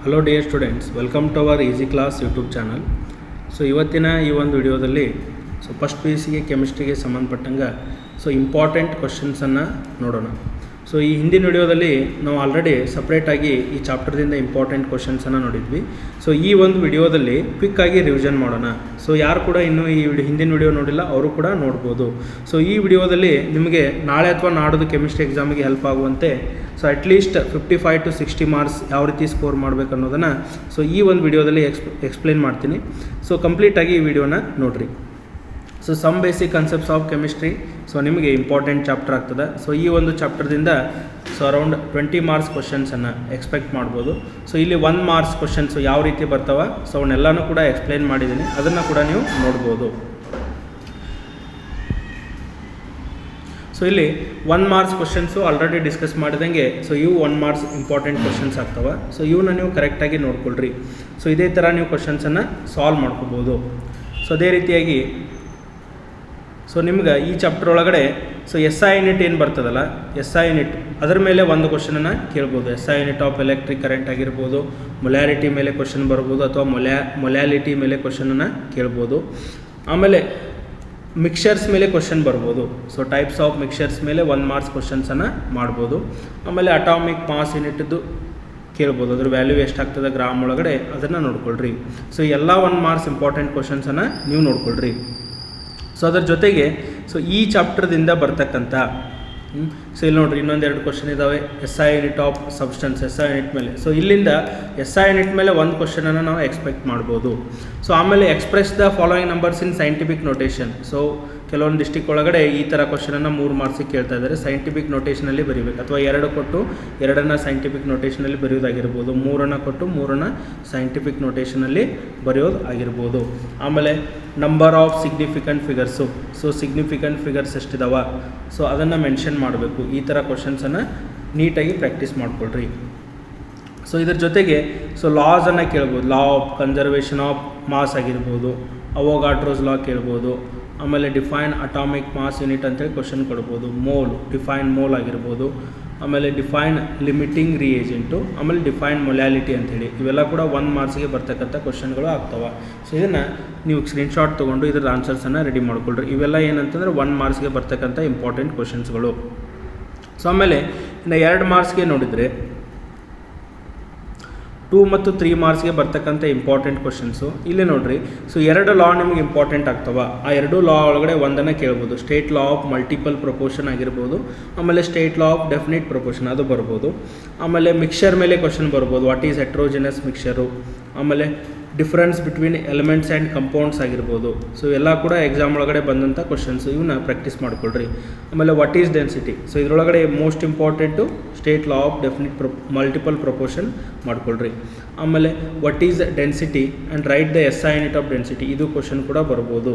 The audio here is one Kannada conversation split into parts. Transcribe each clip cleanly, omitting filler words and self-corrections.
Hello dear students, welcome to our easy class YouTube channel. So ಇವತ್ತಿನ ಈ ಒಂದು ವಿಡಿಯೋದಲ್ಲಿ ಫಸ್ಟ್ ಪಿ ಯು ಸಿಗೆ ಕೆಮಿಸ್ಟ್ರಿಗೆ ಸಂಬಂಧಪಟ್ಟಂಗೆ ಇಂಪಾರ್ಟೆಂಟ್ ಕ್ವಶನ್ಸನ್ನು ನೋಡೋಣ. ಸೊ ಈ ಹಿಂದಿನ ವಿಡಿಯೋದಲ್ಲಿ ನಾವು ಆಲ್ರೆಡಿ ಸಪ್ರೇಟಾಗಿ ಈ ಚಾಪ್ಟರ್ದಿಂದ ಇಂಪಾರ್ಟೆಂಟ್ ಕ್ವಶನ್ಸನ್ನು ನೋಡಿದ್ವಿ. ಸೊ ಈ ಒಂದು ವಿಡಿಯೋದಲ್ಲಿ ಕ್ವಿಕ್ಕಾಗಿ ರಿವಿಷನ್ ಮಾಡೋಣ. ಸೊ ಯಾರು ಕೂಡ ಇನ್ನೂ ಈ ಹಿಂದಿನ ವಿಡಿಯೋ ನೋಡಿಲ್ಲ ಅವರು ಕೂಡ ನೋಡ್ಬೋದು. ಸೊ ಈ ವಿಡಿಯೋದಲ್ಲಿ ನಿಮಗೆ ನಾಳೆ ಅಥವಾ ನಾಡೋದು ಕೆಮಿಸ್ಟ್ರಿ ಎಕ್ಸಾಮಿಗೆ ಹೆಲ್ಪ್ ಆಗುವಂತೆ ಅಟ್ಲೀಸ್ಟ್ 55 to 60 ಮಾರ್ಕ್ಸ್ ಯಾವ ರೀತಿ ಸ್ಕೋರ್ ಮಾಡಬೇಕು ಅನ್ನೋದನ್ನು ಈ ಒಂದು ವಿಡಿಯೋದಲ್ಲಿ ಎಕ್ಸ್ಪ್ಲೇನ್ ಮಾಡ್ತೀನಿ. ಸೊ ಕಂಪ್ಲೀಟಾಗಿ ಈ ವಿಡಿಯೋನ ನೋಡಿರಿ. So some basic concepts of chemistry ನಿಮಗೆ ಇಂಪಾರ್ಟೆಂಟ್ ಚಾಪ್ಟರ್ ಆಗ್ತದೆ. ಸೊ ಈ ಒಂದು ಚಾಪ್ಟರ್ದಿಂದ ಅರೌಂಡ್ 20 ಮಾರ್ಕ್ಸ್ ಕ್ವಶನ್ಸನ್ನು ಎಕ್ಸ್ಪೆಕ್ಟ್ ಮಾಡ್ಬೋದು. ಸೊ ಇಲ್ಲಿ 1 ಮಾರ್ಕ್ಸ್ ಕ್ವಶನ್ಸ್ ಯಾವ ರೀತಿ ಬರ್ತಾವೆ ಅವನ್ನೆಲ್ಲನೂ ಕೂಡ ಎಕ್ಸ್ಪ್ಲೇನ್ ಮಾಡಿದ್ದೀನಿ, ಅದನ್ನು ಕೂಡ ನೀವು ನೋಡ್ಬೋದು. ಸೊ ಇಲ್ಲಿ 1 ಮಾರ್ಕ್ಸ್ ಕ್ವಶನ್ಸು ಆಲ್ರೆಡಿ ಡಿಸ್ಕಸ್ ಮಾಡಿದಂಗೆ ಇವು 1 ಮಾರ್ಕ್ಸ್ ಇಂಪಾರ್ಟೆಂಟ್ ಕ್ವಶನ್ಸ್ ಆಗ್ತವೆ. ಸೊ ಇವನ್ನ ನೀವು ಕರೆಕ್ಟಾಗಿ ನೋಡ್ಕೊಳ್ರಿ. ಸೊ ಇದೇ ಥರ ನೀವು ಕ್ವಶನ್ಸನ್ನು ಸಾಲ್ವ್ ಮಾಡ್ಕೋಬೋದು. ಸೊ ಅದೇ ರೀತಿಯಾಗಿ ನಿಮ್ಗೆ ಈ ಚಾಪ್ಟರ್ ಒಳಗಡೆ SI ಯೂನಿಟ್ ಏನು ಬರ್ತದಲ್ಲ, SI ಯೂನಿಟ್ ಅದರ ಮೇಲೆ ಒಂದು ಕ್ವಶನನ್ನು ಕೇಳ್ಬೋದು. SI unit of electric current ಆಗಿರ್ಬೋದು, ಮೊಲ್ಯಾರಿಟಿ ಮೇಲೆ ಕ್ವಶನ್ ಬರ್ಬೋದು, ಅಥವಾ ಮೊಲ್ಯಾಲಿಟಿ ಮೇಲೆ ಕ್ವಶನನ್ನು ಕೇಳ್ಬೋದು. ಆಮೇಲೆ ಮಿಕ್ಸರ್ಸ್ ಮೇಲೆ ಕ್ವಶನ್ ಬರ್ಬೋದು. ಸೊ ಟೈಪ್ಸ್ ಆಫ್ ಮಿಕ್ಸರ್ಸ್ ಮೇಲೆ 1 ಮಾರ್ಕ್ಸ್ ಕ್ವಶನ್ಸನ್ನು ಮಾಡ್ಬೋದು. ಆಮೇಲೆ ಅಟಾಮಿಕ್ ಮಾಸ್ ಯೂನಿಟ್ದು ಕೇಳ್ಬೋದು, ಅದ್ರ ವ್ಯಾಲ್ಯೂ ಎಷ್ಟಾಗ್ತದೆ ಗ್ರಾಮ್ ಒಳಗಡೆ ಅದನ್ನು ನೋಡ್ಕೊಳ್ರಿ. ಸೊ ಎಲ್ಲ 1 ಮಾರ್ಕ್ಸ್ ಇಂಪಾರ್ಟೆಂಟ್ ಕ್ವಶನ್ಸನ್ನು ನೀವು ನೋಡ್ಕೊಳ್ರಿ. ಸೊ ಅದರ ಜೊತೆಗೆ ಈ ಚಾಪ್ಟರ್ದಿಂದ ಬರ್ತಕ್ಕಂಥ ಇಲ್ಲಿ ನೋಡಿರಿ ಇನ್ನೊಂದೆರಡು ಕ್ವಶನ್ ಇದ್ದಾವೆ. SI unit of substance, SI unit ಮೇಲೆ. ಸೊ ಇಲ್ಲಿಂದ SI ಯೂನಿಟ್ ಮೇಲೆ ಒಂದು ಕ್ವಶನನ್ನು ನಾವು ಎಕ್ಸ್ಪೆಕ್ಟ್ ಮಾಡ್ಬೋದು. ಸೊ ಆಮೇಲೆ express the following numbers in scientific notation. So ಕೆಲವೊಂದು ಡಿಸ್ಟಿಕ್ ಒಳಗಡೆ ಈ ಥರ ಕ್ವಶನನ್ನು 3 ಮಾರ್ಕ್ಸಿಗೆ ಕೇಳ್ತಾ ಇದ್ದಾರೆ. ಸೈಂಟಿಫಿಕ್ ನೋಟೇಷನಲ್ಲಿ ಬರೀಬೇಕು, ಅಥವಾ 2 ಕೊಟ್ಟು 2 ಸೈಂಟಿಫಿಕ್ ನೋಟೇಷನಲ್ಲಿ ಬರೆಯೋದಾಗಿರ್ಬೋದು, 3 ಕೊಟ್ಟು 3 ಸೈಂಟಿಫಿಕ್ ನೋಟೇಷನಲ್ಲಿ ಬರೆಯೋದು ಆಗಿರ್ಬೋದು. ಆಮೇಲೆ number of significant figures. So significant figures ಎಷ್ಟಿದಾವ ಅದನ್ನು ಮೆನ್ಷನ್ ಮಾಡಬೇಕು. ಈ ಥರ ಕ್ವಶನ್ಸನ್ನು ನೀಟಾಗಿ ಪ್ರಾಕ್ಟೀಸ್ ಮಾಡಿಕೊಳ್ರಿ. ಸೊ ಇದ್ರ ಜೊತೆಗೆ ಲಾಸನ್ನು ಕೇಳ್ಬೋದು. Law of conservation of mass ಆಗಿರ್ಬೋದು, ಅವೋಗಾಡ್ರೋಸ್ ಲಾ ಕೇಳ್ಬೋದು. ಆಮೇಲೆ ಡಿಫೈನ್ ಅಟಾಮಿಕ್ ಮಾಸ್ ಯೂನಿಟ್ ಅಂತೇಳಿ ಕ್ವಶನ್ ಕೊಡ್ಬೋದು. ಮೋಲ್, ಡಿಫೈನ್ ಮೋಲ್ ಆಗಿರ್ಬೋದು. ಆಮೇಲೆ ಡಿಫೈನ್ ಲಿಮಿಟಿಂಗ್ ರಿಯೇಜೆಂಟು, ಆಮೇಲೆ ಡಿಫೈನ್ ಮೊಲ್ಯಾಲಿಟಿ ಅಂಥೇಳಿ ಇವೆಲ್ಲ ಕೂಡ 1 ಮಾರ್ಕ್ಸಿಗೆ ಬರ್ತಕ್ಕಂಥ ಕ್ವಶನ್ಗಳು ಆಗ್ತವೆ. ಸೊ ಇದನ್ನು ನೀವು ಸ್ಕ್ರೀನ್ಶಾಟ್ ತೊಗೊಂಡು ಇದರ ಆನ್ಸರ್ಸನ್ನು ರೆಡಿ ಮಾಡ್ಕೊಳ್ರಿ. ಇವೆಲ್ಲ ಏನಂತಂದರೆ 1 ಮಾರ್ಕ್ಸ್ಗೆ ಬರ್ತಕ್ಕಂಥ ಇಂಪಾರ್ಟೆಂಟ್ ಕ್ವಶನ್ಸ್ಗಳು. ಸೊ ಆಮೇಲೆ ಇನ್ನು 2 ಮಾರ್ಕ್ಸ್ಗೆ ನೋಡಿದರೆ 2 ಮತ್ತು 3 ಮಾರ್ಕ್ಸ್ಗೆ ಬರ್ತಕ್ಕಂಥ ಇಂಪಾರ್ಟೆಂಟ್ ಕ್ವಶನ್ಸು ಇಲ್ಲಿ ನೋಡಿರಿ. ಸೊ 2 ಲಾ ನಿಮಗೆ ಇಂಪಾರ್ಟೆಂಟ್ ಆಗ್ತವೆ. ಆ 2 ಲಾ ಒಳಗಡೆ ಒಂದನ್ನು ಕೇಳ್ಬೋದು. State law of multiple proportion ಆಗಿರ್ಬೋದು, ಆಮೇಲೆ state law of definite proportion ಅದು ಬರ್ಬೋದು. ಆಮೇಲೆ ಮಿಕ್ಸರ್ ಮೇಲೆ ಕ್ವಶನ್ ಬರ್ಬೋದು. ವಾಟ್ ಈಸ್ ಹೆಟ್ರೋಜಿನಸ್ ಮಿಕ್ಸರು, ಆಮೇಲೆ difference between elements and compounds ಆಗಿರ್ಬೋದು. ಸೊ ಎಲ್ಲ ಕೂಡ ಎಕ್ಸಾಮ್ ಒಳಗಡೆ ಬಂದಂಥ ಕ್ವಶನ್ಸು, ಇವನ್ನ ಪ್ರಾಕ್ಟೀಸ್ ಮಾಡ್ಕೊಳ್ರಿ. ಆಮೇಲೆ ವಾಟ್ ಈಸ್ ಡೆನ್ಸಿಟಿ. ಸೊ ಇದರೊಳಗಡೆ most important state law of definite multiple proportion ಮಾಡ್ಕೊಳ್ರಿ. ಆಮೇಲೆ what is density and write the SI unit of density, ಇದು ಕ್ವಶನ್ ಕೂಡ ಬರ್ಬೋದು.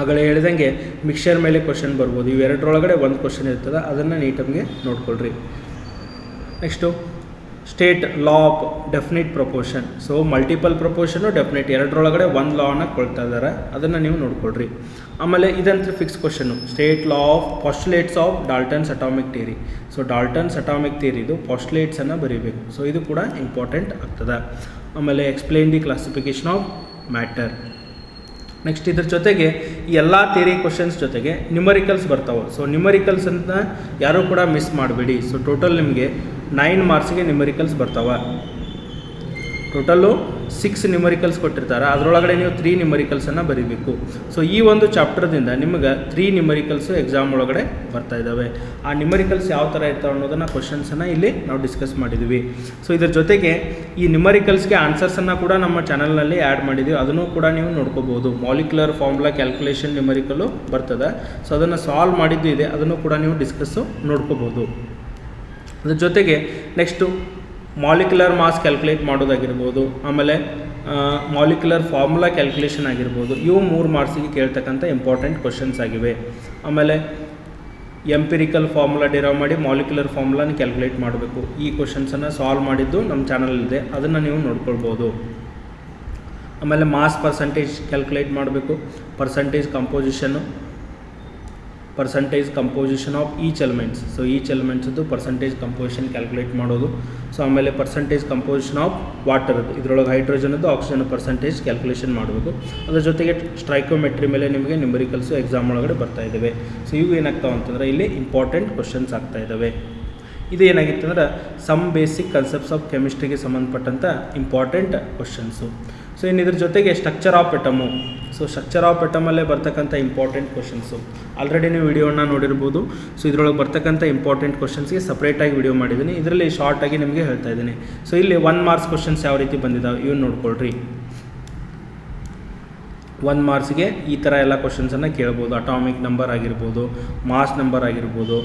ಆಗಲೇ ಹೇಳಿದಂಗೆ ಮಿಕ್ಸರ್ ಮೇಲೆ ಕ್ವಶನ್ ಬರ್ಬೋದು. ಇವೆರಡರೊಳಗಡೆ ಒಂದು ಕ್ವಶನ್ ಇರ್ತದೆ, ಅದನ್ನು ನೀಟಾಗಿ ನೋಡ್ಕೊಳ್ರಿ. Next state law of definite proportion. So multiple proportion definite ಎರಡರೊಳಗಡೆ ಒಂದು ಲಾನ ಕೊಳ್ತಾ ಇದ್ದಾರೆ, ಅದನ್ನು ನೀವು ನೋಡ್ಕೊಳ್ರಿ. ಆಮೇಲೆ ಇದಂತೂ ಫಿಕ್ಸ್ ಕ್ವಶನ್ನು, state law of postulates of Dalton's atomic theory. So Dalton's atomic ಥಿಯರಿದು ಪಾಸ್ಟುಲೇಟ್ಸನ್ನು ಬರೀಬೇಕು. ಸೊ ಇದು ಕೂಡ ಇಂಪಾರ್ಟೆಂಟ್ ಆಗ್ತದೆ. ಆಮೇಲೆ explain the classification of matter. Next ಇದ್ರ ಜೊತೆಗೆ ಈ ಎಲ್ಲ ಥಿಯರಿ ಕ್ವಶನ್ಸ್ ಜೊತೆಗೆ ನ್ಯೂಮರಿಕಲ್ಸ್ ಬರ್ತಾವೆ. ಸೊ ನ್ಯೂಮರಿಕಲ್ಸ್ ಅಂತ ಯಾರೂ ಕೂಡ ಮಿಸ್ ಮಾಡಬೇಡಿ. ಸೊ ಟೋಟಲ್ ನಿಮಗೆ 9 ಮಾರ್ಕ್ಸಿಗೆ ನ್ಯೂಮರಿಕಲ್ಸ್ ಬರ್ತಾವೆ. ಟೋಟಲ್ಲು 6 ನ್ಯೂಮರಿಕಲ್ಸ್ ಕೊಟ್ಟಿರ್ತಾರೆ, ಅದರೊಳಗಡೆ ನೀವು 3 ನ್ಯೂಮರಿಕಲ್ಸನ್ನು ಬರೀಬೇಕು. ಸೊ ಈ ಒಂದು ಚಾಪ್ಟರ್ದಿಂದ ನಿಮಗೆ 3 ನ್ಯೂಮರಿಕಲ್ಸು ಎಕ್ಸಾಮ್ ಒಳಗಡೆ ಬರ್ತಾ ಇದ್ದಾವೆ. ಆ ನ್ಯೂಮರಿಕಲ್ಸ್ ಯಾವ ಥರ ಇರ್ತಾವೆ ಅನ್ನೋದನ್ನು ಕ್ವಶನ್ಸನ್ನು ಇಲ್ಲಿ ನಾವು ಡಿಸ್ಕಸ್ ಮಾಡಿದ್ವಿ. ಸೊ ಇದ್ರ ಜೊತೆಗೆ ಈ ನ್ಯೂಮರಿಕಲ್ಸ್ಗೆ ಆನ್ಸರ್ಸನ್ನು ಕೂಡ ನಮ್ಮ ಚಾನಲ್ನಲ್ಲಿ ಆ್ಯಡ್ ಮಾಡಿದ್ವಿ, ಅದನ್ನು ಕೂಡ ನೀವು ನೋಡ್ಕೋಬೋದು. ಮಾಲಿಕ್ಯುಲರ್ ಫಾರ್ಮುಲಾ ಕ್ಯಾಲ್ಕುಲೇಷನ್ ನ್ಯೂಮರಿಕಲ್ಲು ಬರ್ತದೆ. ಸೊ ಅದನ್ನು ಸಾಲ್ವ್ ಮಾಡಿದ್ದು ಇದೆ, ಅದನ್ನು ಕೂಡ ನೀವು ಡಿಸ್ಕಸ್ಸು ನೋಡ್ಕೋಬೋದು. ಅದ್ರ ಜೊತೆಗೆ ನೆಕ್ಸ್ಟು ಮಾಲಿಕ್ಯುಲರ್ ಮಾಸ್ ಕ್ಯಾಲ್ಕುಲೇಟ್ ಮಾಡೋದಾಗಿರ್ಬೋದು, ಆಮೇಲೆ ಮಾಲಿಕ್ಯುಲರ್ ಫಾರ್ಮುಲಾ ಕ್ಯಾಲ್ಕುಲೇಷನ್ ಆಗಿರ್ಬೋದು. ಇವು 3 ಮಾರ್ಕ್ಸಿಗೆ ಕೇಳ್ತಕ್ಕಂಥ ಇಂಪಾರ್ಟೆಂಟ್ ಕ್ವಶನ್ಸ್ ಆಗಿವೆ. ಆಮೇಲೆ ಎಂಪಿರಿಕಲ್ ಫಾರ್ಮುಲಾ ಡಿರೈವ್ ಮಾಡಿ ಮಾಲಿಕ್ಯುಲರ್ ಫಾರ್ಮುಲಾನ ಕ್ಯಾಲ್ಕುಲೇಟ್ ಮಾಡಬೇಕು. ಈ ಕ್ವಶನ್ಸನ್ನು ಸಾಲ್ವ್ ಮಾಡಿದ್ದು ನಮ್ಮ ಚಾನಲಲ್ಲಿದೆ, ಅದನ್ನು ನೀವು ನೋಡ್ಕೊಳ್ಬೋದು. ಆಮೇಲೆ ಮಾಸ್ ಪರ್ಸಂಟೇಜ್ ಕ್ಯಾಲ್ಕುಲೇಟ್ ಮಾಡಬೇಕು, ಪರ್ಸಂಟೇಜ್ ಕಂಪೋಸಿಷನ್ನು, percentage composition of each elements, so each ಎಲಿಮೆಂಟ್ಸದ್ದು ಪರ್ಸಂಟೇಜ್ ಕಂಪೋಸಿಷನ್ ಕ್ಯಾಲ್ಕುಲೇಟ್ ಮಾಡೋದು. ಸೊ ಆಮೇಲೆ ಪರ್ಸಂಟೇಜ್ ಕಂಪೋಸಿಷನ್ ಆಫ್ ವಾಟರ್ದು, ಇದರೊಳಗೆ ಹೈಡ್ರೋಜನದ್ದು ಆಕ್ಸಿಜನ್ ಪರ್ಸಂಟೇಜ್ ಕ್ಯಾಲ್ಕುಲೇಷನ್ ಮಾಡಬೇಕು. ಅದ್ರ ಜೊತೆಗೆ ಸ್ಟ್ರೈಕೋಮೆಟ್ರಿ ಮೇಲೆ ನಿಮಗೆ ನ್ಯೂಮರಿಕಲ್ಸು ಎಕ್ಸಾಮ್ ಒಳಗಡೆ ಬರ್ತಾ ಇದ್ದಾವೆ. ಸೊ ಇವು ಏನಾಗ್ತಾವೆ ಅಂತಂದರೆ ಇಲ್ಲಿ ಇಂಪಾರ್ಟೆಂಟ್ ಕ್ವಶನ್ಸ್ ಆಗ್ತಾ ಇದ್ದಾವೆ. ಇದು ಏನಾಗಿತ್ತು ಅಂದ್ರೆ ಸಮ್ ಬೇಸಿಕ್ ಕನ್ಸೆಪ್ಟ್ಸ್ ಆಫ್ ಕೆಮಿಸ್ಟ್ರಿಗೆ ಸಂಬಂಧಪಟ್ಟಂಥ ಇಂಪಾರ್ಟೆಂಟ್ ಕ್ವಶನ್ಸು. ಸೊ ಇನ್ನು ಇದ್ರ ಜೊತೆಗೆ structure of atom, so structure of ಎಟಮಲ್ಲೇ ಬರ್ತಕ್ಕಂಥ ಇಂಪಾರ್ಟೆಂಟ್ ಕ್ವಶನ್ಸು ಆಲ್ರೆಡಿ ನೀವು ವಿಡಿಯೋನ ನೋಡಿರ್ಬೋದು. ಸೊ ಇದರೊಳಗೆ ಬರ್ತಕ್ಕಂಥ ಇಂಪಾರ್ಟೆಂಟ್ ಕ್ವಶನ್ಸ್ಗೆ ಸಪ್ರೇಟಾಗಿ ವಿಡಿಯೋ ಮಾಡಿದ್ದೀನಿ, ಇದರಲ್ಲಿ ಶಾರ್ಟಾಗಿ ನಿಮಗೆ ಹೇಳ್ತಾ ಇದ್ದೀನಿ. ಸೊ ಇಲ್ಲಿ 1 ಮಾರ್ಕ್ಸ್ ಕ್ವಶನ್ಸ್ ಯಾವ ರೀತಿ ಬಂದಿದ್ದಾವೆ ಇವನ್ನ ನೋಡ್ಕೊಳ್ರಿ. 1 ಮಾರ್ಕ್ಸ್ಗೆ ಈ ಥರ ಎಲ್ಲ ಕ್ವಶನ್ಸನ್ನು ಕೇಳ್ಬೋದು. ಅಟಾಮಿಕ್ ನಂಬರ್ ಆಗಿರ್ಬೋದು, ಮಾಸ್ ನಂಬರ್ ಆಗಿರ್ಬೋದು,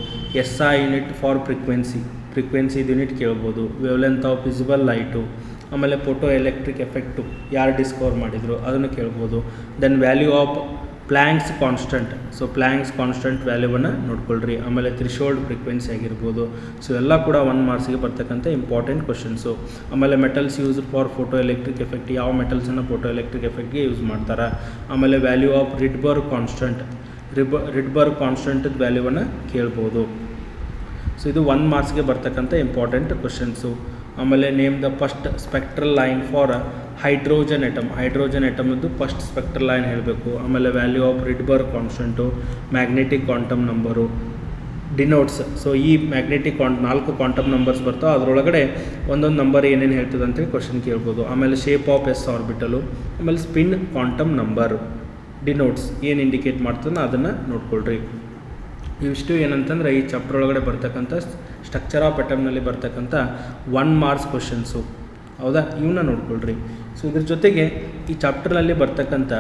SI unit for frequency unit ಕೇಳ್ಬೋದು, ವೇವ್ಲೆಂತ್ ಆಫ್ ವಿಸಿಬಲ್ ಲೈಟು, ಆಮೇಲೆ ಫೋಟೋ ಎಲೆಕ್ಟ್ರಿಕ್ ಎಫೆಕ್ಟು ಯಾರು ಡಿಸ್ಕವರ್ ಮಾಡಿದರು ಅದನ್ನು ಕೇಳ್ಬೋದು. Then value of Planck's constant, so Planck's constant ವ್ಯಾಲ್ಯೂವನ್ನು ನೋಡ್ಕೊಳ್ರಿ. ಆಮೇಲೆ ಥ್ರೆಶೋಲ್ಡ್ ಫ್ರೀಕ್ವೆನ್ಸಿ ಆಗಿರ್ಬೋದು. ಸೊ ಎಲ್ಲ ಕೂಡ 1 ಮಾರ್ಕ್ಸಿಗೆ ಬರ್ತಕ್ಕಂಥ ಇಂಪಾರ್ಟೆಂಟ್ ಕ್ವಶನ್ಸು. ಆಮೇಲೆ metals used for photo electric effect, ಯಾವ ಮೆಟಲ್ಸನ್ನು ಫೋಟೋ ಎಲೆಕ್ಟ್ರಿಕ್ ಎಫೆಕ್ಟ್ಗೆ ಯೂಸ್ ಮಾಡ್ತಾರೆ. ಆಮೇಲೆ ವ್ಯಾಲ್ಯೂ ಆಫ್ ರಿಡ್ಬರ್ಗ್ ಕಾನ್ಸ್ಟೆಂಟ್ ವ್ಯಾಲ್ಯೂವನ್ನು ಕೇಳ್ಬೋದು. ಸೊ ಇದು 1 ಮಾರ್ಕ್ಸ್ಗೆ ಬರ್ತಕ್ಕಂಥ ಇಂಪಾರ್ಟೆಂಟ್ ಕ್ವಶನ್ಸು. ಆಮೇಲೆ name the first spectral line for hydrogen ಎಟಮದ್ದು ಫಸ್ಟ್ ಸ್ಪೆಕ್ಟ್ರಲ್ ಲೈನ್ ಹೇಳಬೇಕು. ಆಮೇಲೆ value of Rydberg constant, magnetic quantum number, denotes. So ಈ ಮ್ಯಾಗ್ನೆಟಿಕ್ 4 ಕ್ವಾಂಟಮ್ ನಂಬರ್ಸ್ ಬರ್ತಾವೆ, ಅದರೊಳಗಡೆ ಒಂದೊಂದು ನಂಬರ್ ಏನೇನು ಹೇಳ್ತದೆ ಅಂತೇಳಿ ಕ್ವಶನ್ ಕೇಳ್ಬೋದು. ಆಮೇಲೆ ಶೇಪ್ ಆಫ್ S ಆರ್ಬಿಟಲು, ಆಮೇಲೆ ಸ್ಪಿನ್ ಕ್ವಾಂಟಮ್ ನಂಬರ್, ಡಿನೋಟ್ಸ್ ಏನು ಇಂಡಿಕೇಟ್ ಮಾಡ್ತದೆ ಅದನ್ನು ನೋಡ್ಕೊಳ್ರಿ. ಇವಿಷ್ಟು ಏನಂತಂದರೆ ಈ ಚಾಪ್ಟರ್ ಒಳಗಡೆ ಬರ್ತಕ್ಕಂಥ ಸ್ಟ್ರಕ್ಚರ್ ಆಫ್ ಎಟಮ್ನಲ್ಲಿ ಬರ್ತಕ್ಕಂಥ 1 ಮಾರ್ಕ್ಸ್ ಕ್ವಶನ್ಸು, ಹೌದಾ, ಇವನ್ನ ನೋಡ್ಕೊಳ್ರಿ. ಸೊ ಇದ್ರ ಜೊತೆಗೆ ಈ ಚಾಪ್ಟರ್ನಲ್ಲಿ ಬರ್ತಕ್ಕಂಥ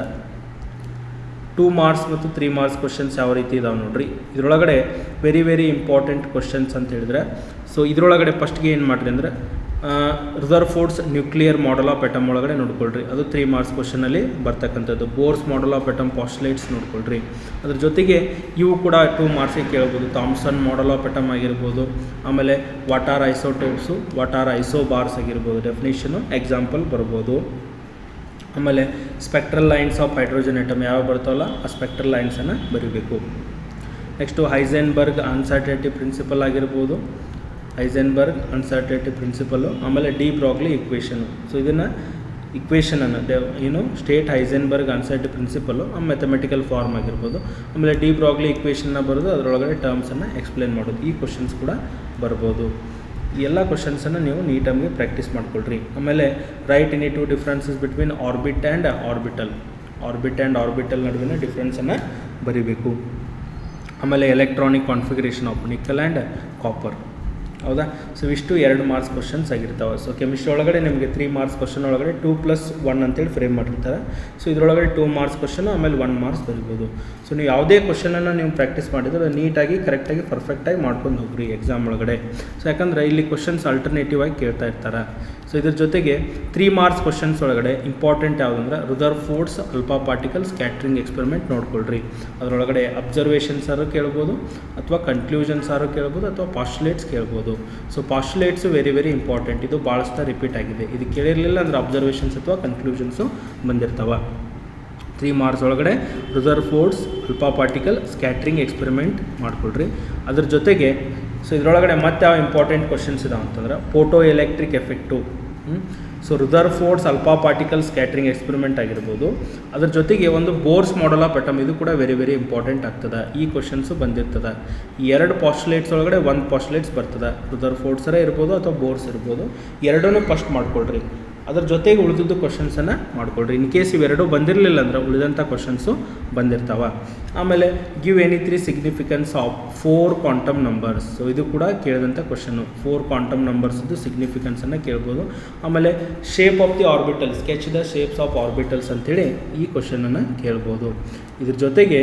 2 ಮಾರ್ಕ್ಸ್ ಮತ್ತು 3 ಮಾರ್ಕ್ಸ್ ಕ್ವಶನ್ಸ್ ಯಾವ ರೀತಿ ಇದಾವೆ ನೋಡ್ರಿ. ಇದರೊಳಗಡೆ ವೆರಿ ಇಂಪಾರ್ಟೆಂಟ್ ಕ್ವಶನ್ಸ್ ಅಂತ ಹೇಳಿದ್ರೆ, ಸೊ ಇದರೊಳಗಡೆ ಫಸ್ಟ್ಗೆ ಏನು ಮಾಡಿರಿ ಅಂದರೆ Rutherford's nuclear model of atom ಒಳಗಡೆ ನೋಡ್ಕೊಳ್ರಿ, ಅದು 3 ಮಾರ್ಕ್ಸ್ ಕ್ವಶನಲ್ಲಿ ಬರ್ತಕ್ಕಂಥದ್ದು. Bohr's model of atom postulates ನೋಡ್ಕೊಳ್ರಿ. ಅದ್ರ ಜೊತೆಗೆ ಇವು ಕೂಡ 2 ಮಾರ್ಕ್ಸಿಗೆ ಕೇಳ್ಬೋದು. ಥಾಮ್ಸನ್ ಮಾಡೆಲ್ ಆಫ್ ಎಟಮ್ ಆಗಿರ್ಬೋದು, ಆಮೇಲೆ ವಾಟ್ ಆರ್ ಐಸೋಟೋಪ್ಸು, ವಾಟ್ ಆರ್ ಐಸೋಬಾರ್ಸ್ ಆಗಿರ್ಬೋದು, ಡೆಫಿನೇಷನು ಎಕ್ಸಾಂಪಲ್ ಬರ್ಬೋದು. ಆಮೇಲೆ ಸ್ಪೆಕ್ಟ್ರಲ್ ಲೈನ್ಸ್ ಆಫ್ ಹೈಡ್ರೋಜನ್ ಎಟಮ್ ಯಾವ ಬರ್ತಾವಲ್ಲ ಆ ಸ್ಪೆಕ್ಟ್ರಲ್ ಲೈನ್ಸನ್ನು ಬರೀಬೇಕು. ನೆಕ್ಸ್ಟು ಹೈಸೆನ್ಬರ್ಗ್ ಅನ್ಸರ್ಟನಿಟಿ ಪ್ರಿನ್ಸಿಪಲ್ ಆಗಿರ್ಬೋದು, ಹೈಸೆನ್ಬರ್ಗ್ ಅನ್ಸರ್ಟನಿಟಿ ಪ್ರಿನ್ಸಿಪಲ್ಲು, ಆಮೇಲೆ ಡಿ ಬ್ರಾಗ್ಲಿ ಇಕ್ವೇಷನು. ಸೊ ಇದನ್ನು ಇಕ್ವೇಷನನ್ನು ಸ್ಟೇಟ್ ಹೈಸೆನ್ಬರ್ಗ್ ಅನ್ಸರ್ಟನಿಟಿ ಪ್ರಿನ್ಸಿಪಲ್ಲು ಆ ಮ್ಯಾಥಮೆಟಿಕಲ್ ಫಾರ್ಮ್ ಆಗಿರ್ಬೋದು. ಆಮೇಲೆ ಡಿ ಬ್ರಾಗ್ಲಿ ಇಕ್ವೇಷನ್ನ ಬರೋದು, ಅದರೊಳಗಡೆ ಟರ್ಮ್ಸನ್ನು ಎಕ್ಸ್ಪ್ಲೇನ್ ಮಾಡೋದು, ಈ ಕ್ವಶನ್ಸ್ ಕೂಡ ಬರ್ಬೋದು. ಈ ಎಲ್ಲ ಕ್ವಶನ್ಸನ್ನು ನೀವು ನೀಟಾಗಿ ಪ್ರಾಕ್ಟೀಸ್ ಮಾಡ್ಕೊಳ್ರಿ. ಆಮೇಲೆ write any 2 differences between orbit and orbital ನಡುವಿನ ಡಿಫ್ರೆನ್ಸನ್ನು ಬರೀಬೇಕು. ಆಮೇಲೆ electronic configuration of nickel and copper, ಹೌದಾ. ಸೊ ಇಷ್ಟು 2 ಮಾರ್ಕ್ಸ್ ಕ್ವಶನ್ಸ್ ಆಗಿರ್ತಾವೆ. ಸೊ ಕೆಮಿಸ್ಟ್ರಿ ಒಳಗಡೆ ನಿಮಗೆ 3 ಮಾರ್ಕ್ಸ್ ಕ್ವಶನ್ ಒಳಗಡೆ 2+1 ಅಂತೇಳಿ ಫ್ರೇಮ್ ಮಾಡಿರ್ತಾರೆ. ಸೊ ಇದರೊಳಗಡೆ 2 ಮಾರ್ಕ್ಸ್ ಕ್ವಶನ್ ಆಮೇಲೆ 1 ಮಾರ್ಕ್ಸ್ ಬರಿಬೋದು. ಸೊ ನೀವು ಯಾವುದೇ ಕ್ವಶನನ್ನು ನೀವು ಪ್ರಾಕ್ಟೀಸ್ ಮಾಡಿದರೆ ನೀಟಾಗಿ ಕರೆಕ್ಟಾಗಿ ಪರ್ಫೆಕ್ಟಾಗಿ ಮಾಡ್ಕೊಂಡು ಹೋಗ್ರಿ ಎಕ್ಸಾಮ್ ಒಳಗಡೆ. ಸೊ ಯಾಕಂದರೆ ಇಲ್ಲಿ ಕ್ವಶನ್ಸ್ ಆಲ್ಟರ್ನೇಟಿವ್ ಆಗಿ ಕೇಳ್ತಾ ಇರ್ತಾರೆ. ಸೊ ಇದ್ರ ಜೊತೆಗೆ 3 ಮಾರ್ಕ್ಸ್ ಕ್ವಶನ್ಸ್ ಒಳಗಡೆ ಇಂಪಾರ್ಟೆಂಟ್ ಯಾವುದಂದ್ರೆ ರುದರ್ಫೋರ್ಡ್ಸ್ ಅಲ್ಫಾ ಪಾರ್ಟಿಕಲ್ ಸ್ಕ್ಯಾಟ್ರಿಂಗ್ ಎಕ್ಸ್ಪೆರಿಮೆಂಟ್ ನೋಡ್ಕೊಳ್ರಿ. ಅದರೊಳಗಡೆ ಅಬ್ಸರ್ವೇಷನ್ಸ್ ಆರು ಕೇಳ್ಬೋದು, ಅಥವಾ ಕನ್ಕ್ಲೂಷನ್ಸ್ ಆರು ಕೇಳ್ಬೋದು, ಅಥವಾ ಪಾಸ್ಟುಲೇಟ್ಸ್ ಕೇಳ್ಬೋದು. ಸೊ ಪಾಸ್ಟುಲೇಟ್ಸು ವೆರಿ ಇಂಪಾರ್ಟೆಂಟ್, ಇದು ಭಾಳಷ್ಟು ರಿಪೀಟ್ ಆಗಿದೆ. ಇದು ಕೇಳಿರಲಿಲ್ಲ ಅಂದರೆ ಅಬ್ಸರ್ವೇಷನ್ಸ್ ಅಥವಾ ಕನ್ಕ್ಲೂಷನ್ಸು ಬಂದಿರ್ತಾವೆ. 3 ಮಾರ್ಕ್ಸ್ ಒಳಗಡೆ ರುದರ್ಫೋರ್ಡ್ಸ್ ಅಲ್ಫಾ ಪಾರ್ಟಿಕಲ್ ಸ್ಕ್ಯಾಟ್ರಿಂಗ್ ಎಕ್ಸ್ಪೆರಿಮೆಂಟ್ ಮಾಡ್ಕೊಳ್ರಿ. ಅದ್ರ ಜೊತೆಗೆ ಸೊ ಇದರೊಳಗಡೆ ಮತ್ತೆ ಯಾವ ಇಂಪಾರ್ಟೆಂಟ್ ಕ್ವಶನ್ಸ್ ಇದಾವೆ ಅಂತಂದ್ರೆ photo electric effect. So Rutherford's alpha particle scattering experiment ಆಗಿರ್ಬೋದು. ಅದ್ರ ಜೊತೆಗೆ ಒಂದು ಬೋರ್ಸ್ ಮಾಡೆಲ್ ಆಫ್ ಎಟಮ್, ಇದು ಕೂಡ ವೆರಿ ಇಂಪಾರ್ಟೆಂಟ್ ಆಗ್ತದೆ. ಈ ಕ್ವಶನ್ಸು ಬಂದಿರ್ತದೆ. ಈ 2 ಪಾಸ್ಟುಲೇಟ್ಸ್ ಒಳಗಡೆ 1 ಪಾಸ್ಟುಲೇಟ್ಸ್ ಬರ್ತದೆ. ರುದರ್ಫೋರ್ಡ್ಸರೇ ಇರ್ಬೋದು ಅಥವಾ ಬೋರ್ಸ್ ಇರ್ಬೋದು, ಎರಡನ್ನೂ ಫಸ್ಟ್ ಮಾಡ್ಕೊಳ್ರಿ. ಅದ್ರ ಜೊತೆಗೆ ಉಳಿದಿದ್ದು ಕ್ವಶನ್ಸನ್ನು ಮಾಡ್ಕೊಳ್ರಿ. ಇನ್ ಕೇಸ್ ಇವೆರಡೂ ಬಂದಿರಲಿಲ್ಲ ಅಂದ್ರೆ ಉಳಿದಂಥ ಕ್ವಶನ್ಸು ಬಂದಿರ್ತಾವೆ. ಆಮೇಲೆ give any 3 significance of 4 quantum numbers. So ಇದು ಕೂಡ ಕೇಳಿದಂಥ ಕ್ವಶನ್ನು. 4 ಕ್ವಾಂಟಮ್ ನಂಬರ್ಸ್ದು ಸಿಗ್ನಿಫಿಕೆನ್ಸನ್ನು ಕೇಳ್ಬೋದು. ಆಮೇಲೆ shape of the orbital, sketch the shapes of orbitals ಅಂತೇಳಿ ಈ ಕ್ವಶನನ್ನು ಕೇಳ್ಬೋದು. ಇದ್ರ ಜೊತೆಗೆ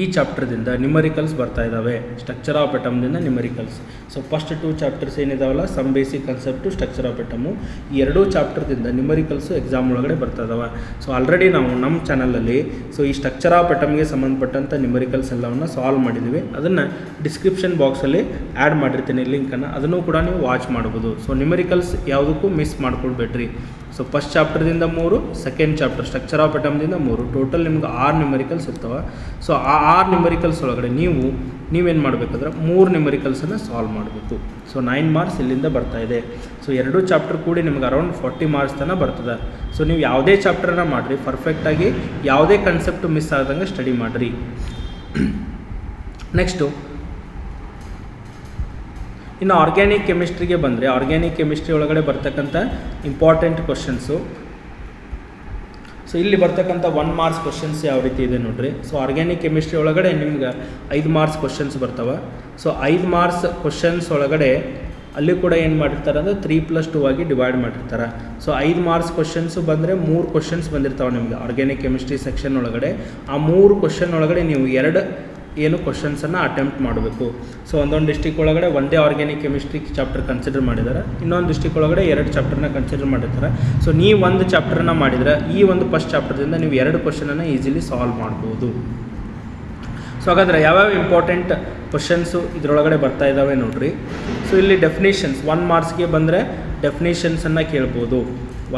ಈ ಚಾಪ್ಟರ್ದಿಂದ ನ್ಯೂಮರಿಕಲ್ಸ್ ಬರ್ತಾ ಇದ್ದಾವೆ. ಸ್ಟ್ರಕ್ಚರ್ ಆಫ್ ಎಟಮ್ದಿಂದ ನ್ಯೂಮರಿಕಲ್ಸ್. ಸೊ ಫಸ್ಟ್ 2 ಚಾಪ್ಟರ್ಸ್ ಏನಿದಾವಲ್ಲ, some basic concept, structure of atom, ಈ 2 ಚಾಪ್ಟರ್ದಿಂದ ನ್ಯೂಮರಿಕಲ್ಸು ಎಕ್ಸಾಮ್ ಒಳಗಡೆ ಬರ್ತಾ ಇದ್ದಾವೆ. ಸೊ ಆಲ್ರೆಡಿ ನಾವು ನಮ್ಮ ಚಾನಲಲ್ಲಿ ಸೊ ಈ ಸ್ಟ್ರಕ್ಚರ್ ಆಫ್ ಎಟಮ್ಗೆ ಸಂಬಂಧಪಟ್ಟಂಥ ನ್ಯೂಮರಿಕಲ್ಸ್ ಎಲ್ಲವನ್ನು ಸಾಲ್ವ್ ಮಾಡಿದ್ದೀವಿ. ಅದನ್ನು ಡಿಸ್ಕ್ರಿಪ್ಷನ್ ಬಾಕ್ಸಲ್ಲಿ ಆ್ಯಡ್ ಮಾಡಿರ್ತೀನಿ ಲಿಂಕನ್ನು, ಅದನ್ನು ಕೂಡ ನೀವು ವಾಚ್ ಮಾಡ್ಬೋದು. ಸೊ ನ್ಯೂಮರಿಕಲ್ಸ್ ಯಾವುದಕ್ಕೂ ಮಿಸ್ ಮಾಡ್ಕೊಳ್ಬೇಡ್ರಿ. ಸೊ ಫಸ್ಟ್ ಚಾಪ್ಟರ್ದಿಂದ 3, ಸೆಕೆಂಡ್ ಚಾಪ್ಟರ್ ಸ್ಟ್ರಕ್ಚರ್ ಆಫ್ ಅಟಮ್ದಿಂದ 3, ಟೋಟಲ್ ನಿಮ್ಗೆ 6 ನ್ಯೂಮರಿಕಲ್ಸ್ ಇರ್ತವೆ. ಸೊ ಆ 6 ನ್ಯೂಮರಿಕಲ್ಸ್ ಒಳಗಡೆ ನೀವೇನು ಮಾಡಬೇಕಂದ್ರೆ 3 ನ್ಯೂಮರಿಕಲ್ಸನ್ನು ಸಾಲ್ವ್ ಮಾಡಬೇಕು. ಸೊ 9 ಮಾರ್ಕ್ಸ್ ಇಲ್ಲಿಂದ ಬರ್ತಾ ಇದೆ. ಸೊ 2 ಚಾಪ್ಟರ್ ಕೂಡಿ ನಿಮ್ಗೆ ಅರೌಂಡ್ 40 ಮಾರ್ಕ್ಸ್ ತನಕ ಬರ್ತದೆ. ಸೊ ನೀವು ಯಾವುದೇ ಚಾಪ್ಟರ್ನ ಮಾಡಿರಿ ಪರ್ಫೆಕ್ಟಾಗಿ ಯಾವುದೇ ಕಾನ್ಸೆಪ್ಟ್ ಮಿಸ್ ಆಗ್ದಂಗೆ ಸ್ಟಡಿ ಮಾಡಿರಿ. ನೆಕ್ಸ್ಟು ಇನ್ನು ಆರ್ಗ್ಯಾನಿಕ್ ಕೆಮಿಸ್ಟ್ರಿಗೆ ಬಂದರೆ, ಆರ್ಗ್ಯಾನಿಕ್ ಕೆಮಿಸ್ಟ್ರಿ ಒಳಗಡೆ ಬರ್ತಕ್ಕಂಥ ಇಂಪಾರ್ಟೆಂಟ್ ಕ್ವಶನ್ಸು. ಸೊ ಇಲ್ಲಿ ಬರ್ತಕ್ಕಂಥ 1 ಮಾರ್ಕ್ಸ್ ಕ್ವಶನ್ಸ್ ಯಾವ ರೀತಿ ಇದೆ ನೋಡಿರಿ. ಸೊ ಆರ್ಗ್ಯಾನಿಕ್ ಕೆಮಿಸ್ಟ್ರಿ ಒಳಗಡೆ ನಿಮ್ಗೆ 5 ಮಾರ್ಕ್ಸ್ ಕ್ವಶನ್ಸ್ ಬರ್ತವೆ. ಸೊ 5 ಮಾರ್ಕ್ಸ್ ಕ್ವಶನ್ಸ್ ಒಳಗಡೆ ಅಲ್ಲಿ ಕೂಡ ಏನು ಮಾಡಿರ್ತಾರೆ ಅಂದರೆ 3+2 ಆಗಿ ಡಿವೈಡ್ ಮಾಡಿರ್ತಾರೆ. ಸೊ 5 ಮಾರ್ಕ್ಸ್ ಕ್ವಶನ್ಸು ಬಂದರೆ 3 ಕ್ವಶನ್ಸ್ ಬಂದಿರ್ತಾವೆ ನಿಮಗೆ ಆರ್ಗ್ಯಾನಿಕ್ ಕೆಮಿಸ್ಟ್ರಿ ಸೆಕ್ಷನ್ ಒಳಗಡೆ. ಆ 3 ಕ್ವಶನ್ ಒಳಗಡೆ ನೀವು 2 ಏನು ಕ್ವಶನ್ಸನ್ನು ಅಟೆಂಪ್ಟ್ ಮಾಡಬೇಕು. ಸೊ ಒಂದೊಂದು ಡಿಸ್ಟಿಕ್ ಒಳಗಡೆ ಒಂದೇ ಆರ್ಗ್ಯಾನಿಕ್ ಕೆಮಿಸ್ಟ್ರಿ ಚಾಪ್ಟರ್ ಕನ್ಸಿಡರ್ ಮಾಡಿದ್ದಾರೆ, ಇನ್ನೊಂದು ಡಿಸ್ಟಿಕ್ ಒಳಗಡೆ 2 ಚಾಪ್ಟರ್ನ ಕನ್ಸಿಡರ್ ಮಾಡಿರ್ತಾರೆ. ಸೊ ನೀವು ಒಂದು ಚಾಪ್ಟರ್ನ ಮಾಡಿದರೆ ಈ ಒಂದು ಫಸ್ಟ್ ಚಾಪ್ಟರ್ದಿಂದ ನೀವು 2 ಕ್ವಶನನ್ನು ಈಸಿಲಿ ಸಾಲ್ವ್ ಮಾಡ್ಬೋದು. ಸೊ ಹಾಗಾದರೆ ಯಾವ್ಯಾವ ಇಂಪಾರ್ಟೆಂಟ್ ಕ್ವಶನ್ಸು ಇದರೊಳಗಡೆ ಬರ್ತಾ ಇದ್ದಾವೆ ನೋಡಿರಿ. ಸೊ ಇಲ್ಲಿ ಡೆಫಿನೇಷನ್ಸ್ 1 ಮಾರ್ಕ್ಸ್ಗೆ ಬಂದರೆ ಡೆಫಿನೇಷನ್ಸನ್ನು ಕೇಳ್ಬೋದು.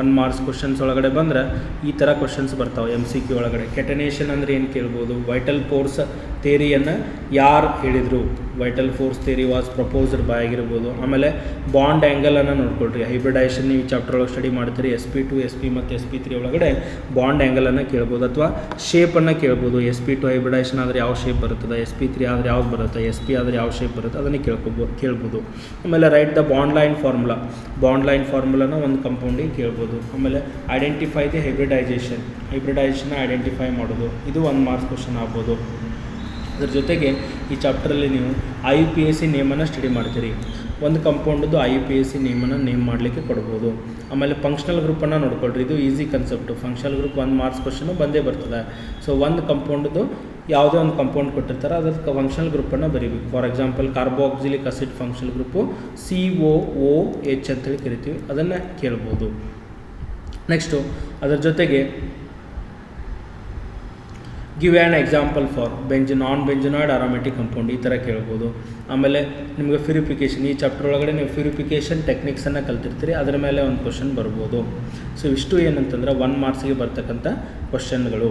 1 ಮಾರ್ಕ್ಸ್ ಕ್ವಶನ್ಸ್ ಒಳಗಡೆ ಬಂದರೆ ಈ ಥರ ಕ್ವಶನ್ಸ್ ಬರ್ತಾವೆ. MCQ ಒಳಗಡೆ ಕೆಟನೇಷನ್ ಅಂದರೆ ಏನು ಕೇಳ್ಬೋದು, ವೈಟಲ್ ಫೋರ್ಸ್ ಥಿಯರಿಯನ್ನು ಯಾರು ಹೇಳಿದರು, vital force theory was proposed by ಆಗಿರ್ಬೋದು. ಆಮೇಲೆ ಬಾಂಡ್ ಆ್ಯಂಗಲನ್ನು ನೋಡ್ಕೊಳ್ರಿ, ಹೈಬ್ರಿಡೈಸೇಷನ್ ನೀವು ಚಾಪ್ಟರ್ ಒಳಗೆ ಸ್ಟಡಿ ಮಾಡ್ತೀರಿ. SP2, SP ಮತ್ತು SP3 ಒಳಗಡೆ ಬಾಂಡ್ ಆ್ಯಂಗಲನ್ನು ಕೇಳ್ಬೋದು. ಅಥವಾ ಶೇಪನ್ನು ಕೇಳ್ಬೋದು, SP2 ಹೈಬ್ರಿಡೈಸೇಷನ್ ಆದರೆ ಯಾವ ಶೇಪ್ ಬರುತ್ತದೆ, SP3 ಆದರೆ ಯಾವ್ದು ಬರುತ್ತೆ, SP ಆದರೆ ಯಾವ ಶೇಪ್ ಬರುತ್ತೆ ಅದನ್ನು ಕೇಳ್ಬೋದು. ಆಮೇಲೆ ರೈಟ್ ದ ಬಾಂಡ್ ಲೈನ್ ಫಾರ್ಮುಲಾನ ಒಂದು ಕಂಪೌಂಡಿಗೆ ಕೇಳ್ಬೋದು. ಆಮೇಲೆ ಐಡೆಂಟಿಫೈ ದಿ ಹೈಬ್ರಿಡೈಸೇಷನ್ನ ಐಡೆಂಟಿಫೈ ಮಾಡೋದು, ಇದು 1 ಮಾರ್ಕ್ಸ್ ಕ್ವಶನ್ ಆಗ್ಬೋದು. ಅದ್ರ ಜೊತೆಗೆ ಈ ಚಾಪ್ಟ್ರಲ್ಲಿ ನೀವು IUPAC ನೇಮನ್ನು ಸ್ಟಡಿ ಮಾಡ್ತೀರಿ. ಒಂದು ಕಂಪೌಂಡದ್ದು IUPAC ನೇಮ್ ಮಾಡಲಿಕ್ಕೆ ಕೊಡ್ಬೋದು. ಆಮೇಲೆ ಫಂಕ್ಷನಲ್ ಗ್ರೂಪನ್ನು ನೋಡ್ಕೊಳ್ರಿ, ಇದು easy concept. Functional group 1 marks question ಬಂದೇ ಬರ್ತದೆ. ಸೊ ಒಂದು ಕಂಪೌಂಡದ್ದು ಯಾವುದೇ ಒಂದು ಕಂಪೌಂಡ್ ಕೊಟ್ಟಿರ್ತಾರೆ ಅದಕ್ಕೆ ಫಂಕ್ಷನಲ್ ಗ್ರೂಪನ್ನು ಬರೀಬೇಕು. For example carboxylic acid functional group COOH ಅಂತೇಳಿ ಕರಿತೀವಿ, ಅದನ್ನು ಕೇಳ್ಬೋದು. ನೆಕ್ಸ್ಟು ಅದರ ಜೊತೆಗೆ give an example for non benzenoid aromatic compound ಈ ಥರ ಕೇಳ್ಬೋದು. ಆಮೇಲೆ ನಿಮಗೆ ಪ್ಯೂರಿಫಿಕೇಷನ್, ಈ ಚಾಪ್ಟರ್ ಒಳಗಡೆ ನೀವು ಪ್ಯೂರಿಫಿಕೇಷನ್ ಟೆಕ್ನಿಕ್ಸನ್ನು ಕಲ್ತಿರ್ತೀರಿ, ಅದರ ಮೇಲೆ ಒಂದು ಕ್ವಶನ್ ಬರ್ಬೋದು. ಸೊ ಇಷ್ಟು ಏನಂತಂದ್ರೆ 1 ಮಾರ್ಕ್ಸಿಗೆ ಬರ್ತಕ್ಕಂಥ ಕ್ವಶನ್ಗಳು.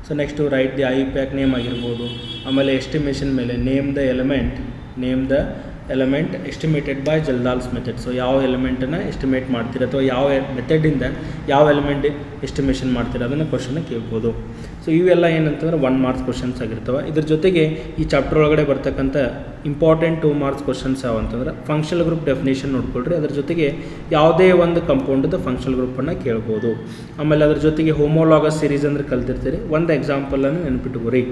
So next write the IUPAC name ಆಗಿರ್ಬೋದು. ಆಮೇಲೆ ಎಸ್ಟಿಮೇಷನ್ ಮೇಲೆ name the element estimated by Kjeldahl's method. So ಯಾವ ಎಲಿಮೆಂಟನ್ನು ಎಸ್ಟಿಮೇಟ್ ಮಾಡ್ತೀರ ಅಥವಾ ಯಾವ ಮೆಥಡಿಂದ ಯಾವ ಎಲಿಮೆಂಟ್ ಎಸ್ಟಿಮೇಷನ್ ಮಾಡ್ತೀರ ಅದನ್ನು ಕ್ವಶನ್ನ ಕೇಳ್ಬೋದು. ಸೊ ಇವೆಲ್ಲ ಏನಂತಂದ್ರೆ 1 ಮಾರ್ಕ್ಸ್ ಕ್ವಶನ್ಸ್ ಆಗಿರ್ತವೆ. ಇದ್ರ ಜೊತೆಗೆ ಈ ಚಾಪ್ಟರ್ ಒಳಗಡೆ ಬರ್ತಕ್ಕಂಥ ಇಂಪಾರ್ಟೆಂಟ್ 2 ಮಾರ್ಕ್ಸ್ ಕ್ವಶನ್ಸ್ ಯಾವ ಅಂತಂದ್ರೆ ಫಂಕ್ಷನಲ್ ಗ್ರೂಪ್ ಡೆಫಿನೇಷನ್ ನೋಡ್ಕೊಳ್ರಿ. ಅದ್ರ ಜೊತೆಗೆ ಯಾವುದೇ ಒಂದು ಕಂಪೌಂಡದ ಫಂಕ್ಷನಲ್ ಗ್ರೂಪನ್ನು ಕೇಳ್ಬೋದು. ಆಮೇಲೆ ಅದ್ರ ಜೊತೆಗೆ ಹೋಮೋಲಾಗಸ್ ಸೀರೀಸ್ ಅಂದ್ರೆ ಕಲ್ತಿರ್ತೀರಿ, ಒಂದು ಎಕ್ಸಾಂಪಲನ್ನು ನೆನಪಿಟ್ಕೋರಿ.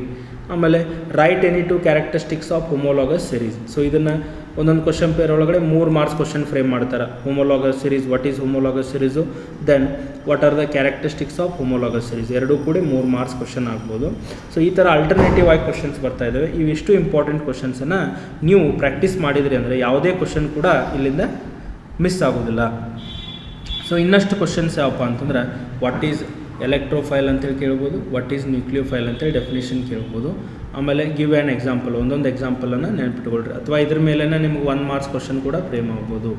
ಆಮೇಲೆ write any 2 characteristics of homologous series. So ಇದನ್ನು ಒಂದೊಂದು ಕ್ವಶನ್ ಪೇರ್ ಒಳಗಡೆ 3 ಮಾರ್ಕ್ಸ್ ಕ್ವಶನ್ ಫ್ರೇಮ್ ಮಾಡ್ತಾರೆ. Homologous series, what is homologous series, then what are the characteristics of homologous series, ಎರಡೂ ಕೂಡ 3 ಮಾರ್ಕ್ಸ್ ಕ್ವಶನ್ ಆಗ್ಬೋದು. ಸೊ ಈ ಥರ ಆಲ್ಟರ್ನೇಟಿವ್ ಆಗಿ ಕ್ವಶನ್ಸ್ ಬರ್ತಾ ಇದ್ದಾವೆ. ಇವಿಷ್ಟು ಇಂಪಾರ್ಟೆಂಟ್ ಕ್ವಶನ್ಸನ್ನು ನೀವು ಪ್ರಾಕ್ಟೀಸ್ ಮಾಡಿದ್ರಿ ಅಂದರೆ ಯಾವುದೇ ಕ್ವಶನ್ ಕೂಡ ಇಲ್ಲಿಂದ ಮಿಸ್ ಆಗೋದಿಲ್ಲ. ಸೊ ಇನ್ನಷ್ಟು ಕ್ವಶನ್ಸ್ ಯಾವಪ್ಪ ಅಂತಂದ್ರೆ ವಾಟ್ ಈಸ್ ಎಲೆಕ್ಟ್ರೋಫೈಲ್ ಅಂತೇಳಿ ಕೇಳ್ಬೋದು, ವಾಟ್ ಈಸ್ ನ್ಯೂಕ್ಲಿಯೋಫೈಲ್ ಅಂತೇಳಿ ಡೆಫಿನೇಷನ್ ಕೇಳ್ಬೋದು. ಆಮೇಲೆ ಗಿವ್ ಆ್ಯನ್ ಎಕ್ಸಾಂಪಲ್, ಒಂದೊಂದು ಎಕ್ಸಾಂಪಲನ್ನು ನೆನಪಿಟ್ಕೊಳ್ರಿ. ಅಥವಾ ಇದ್ರ ಮೇಲೇ ನಿಮ್ಗೆ 1 ಮಾರ್ಕ್ಸ್ ಕ್ವಶನ್ ಕೂಡ ಫ್ರೇಮ್ ಆಗ್ಬೋದು.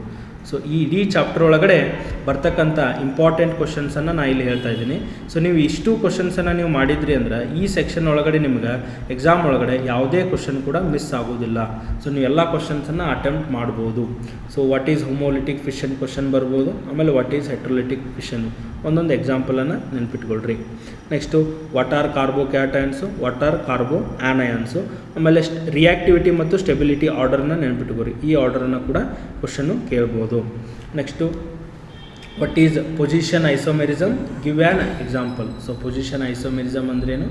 ಸೊ ಈ ಇಡೀ ಚಾಪ್ಟರ್ ಒಳಗಡೆ ಬರ್ತಕ್ಕಂಥ ಇಂಪಾರ್ಟೆಂಟ್ ಕ್ವಶನ್ಸನ್ನು ನಾನು ಇಲ್ಲಿ ಹೇಳ್ತಾ ಇದ್ದೀನಿ. ಸೊ ನೀವು ಇಷ್ಟು ಕ್ವಶನ್ಸನ್ನು ನೀವು ಮಾಡಿದ್ರಿ ಅಂದ್ರೆ ಈ ಸೆಕ್ಷನ್ ಒಳಗಡೆ ನಿಮ್ಗೆ ಎಕ್ಸಾಮ್ ಒಳಗಡೆ ಯಾವುದೇ ಕ್ವಶನ್ ಕೂಡ ಮಿಸ್ ಆಗೋದಿಲ್ಲ. ಸೊ ನೀವು ಎಲ್ಲ ಕ್ವಶನ್ಸನ್ನು ಅಟೆಂಪ್ಟ್ ಮಾಡ್ಬೋದು. So what is homolytic fission question ಬರ್ಬೋದು. ಆಮೇಲೆ ವಾಟ್ ಈಸ್ ಹೆಟ್ರೋಲಿಟಿಕ್ ಫಿಷನ್, ಒಂದೊಂದು ಎಕ್ಸಾಂಪಲನ್ನು ನೆನಪಿಟ್ಕೊಳ್ರಿ. Next what are carbocations, what are carbo anions. ಆಮೇಲೆ ರಿಯಾಕ್ಟಿವಿಟಿ ಮತ್ತು ಸ್ಟೆಬಿಲಿಟಿ ಆರ್ಡರ್ನ ನೆನಪಿಟ್ಕೋರಿ, ಈ ಆರ್ಡರನ್ನು ಕೂಡ ಕ್ವಶನ್ನು ಕೇಳ್ಬೋದು. Next what is position isomerism, give an example. So position isomerism ಅಂದ್ರೇನು,